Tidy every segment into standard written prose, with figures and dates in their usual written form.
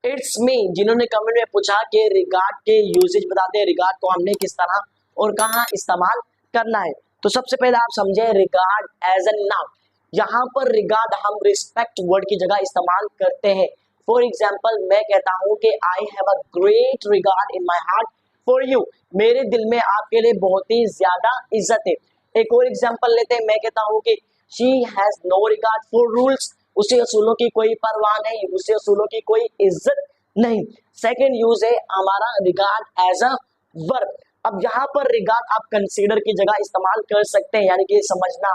It's me, जिन्होंने comment में पूछा कि रिगार्ड के यूजेज बताते हैं, रिगार्ड को हमने किस तरह और कहाँ इस्तेमाल करना है। तो सबसे पहले आप समझे रिगार्ड एज एन नाउन। यहाँ पर रिगार्ड हम रिस्पेक्ट वर्ड की जगह इस्तेमाल करते हैं। फॉर एग्जाम्पल मैं कहता हूँ कि I have a great regard in my heart for you, मेरे दिल में आपके लिए बहुत ही ज्यादा इज्जत है। एक और एग्जाम्पल लेते हैं, मैं कहता हूँ कि she has no regard for rules, उसे असूलों की कोई परवाह नहीं, उसे असूलों की कोई इज्जत नहीं। सेकेंड यूज है हमारा रिगार्ड एज अ वर्ब। अब यहाँ पर रिगार्ड आप कंसीडर की जगह इस्तेमाल कर सकते हैं, यानी कि समझना,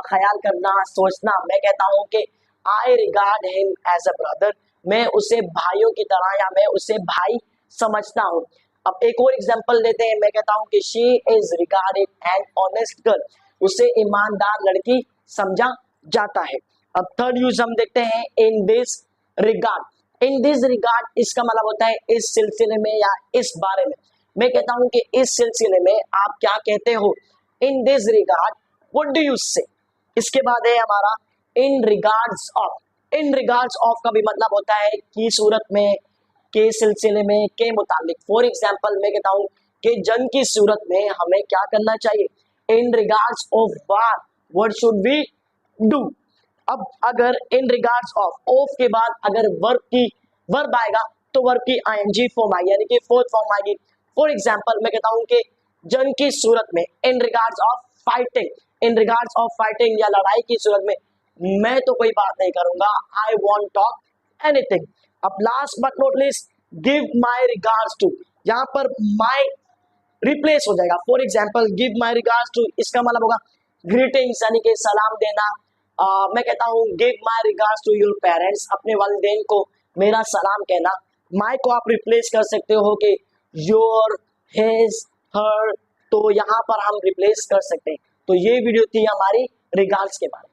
ख्याल करना, सोचना। मैं कहता हूँ कि I regard him as a brother, मैं उसे भाइयों की तरह या मैं उसे भाई समझता हूँ। अब एक और एग्जांपल लेते हैं, मैं कहता हूँ कि she is regarded an honest girl, उसे ईमानदार लड़की समझा जाता है। अब थर्ड यूज हम देखते हैं in this regard. In this regard इसका मतलब होता है इस सिलसिले में या इस बारे में। मैं कहता हूं कि इस सिलसिले में आप क्या कहते हो, in this regard what do you से। इसके बाद है हमारा इन regards of. In regards of का भी मतलब होता है की सूरत में, के सिलसिले में, के मुतालिक। फॉर एग्जाम्पल मैं कहता हूं कि जंग की सूरत में हमें क्या करना चाहिए, in regards of war what should we do. अब अगर इन रिगार्ड्स ऑफ के बाद अगर वर्ब आएगा तो वर्ब की आईएनजी फॉर्म आएगी, यानी कि फोर्थ फॉर्म आएगी। फॉर एग्जांपल मैं कहता हूं कि जंग की सूरत में, इन regards of fighting, in regards of fighting या लड़ाई की सूरत में मैं तो कोई बात नहीं करूंगा, आई वॉन्ट टॉक एनीथिंग। अब last but not least give my regards to, यहाँ पर माई रिप्लेस हो जाएगा। For example give my regards to, इसका मतलब होगा ग्रीटिंग्स, यानी कि सलाम देना। मैं कहता हूँ give my regards to your parents, अपने वालिदैन को मेरा सलाम कहना। माई को आप रिप्लेस कर सकते हो कि योर, हिज, हर, तो यहाँ पर हम रिप्लेस कर सकते हैं। तो ये वीडियो थी हमारी रिगार्ड्स के बारे में।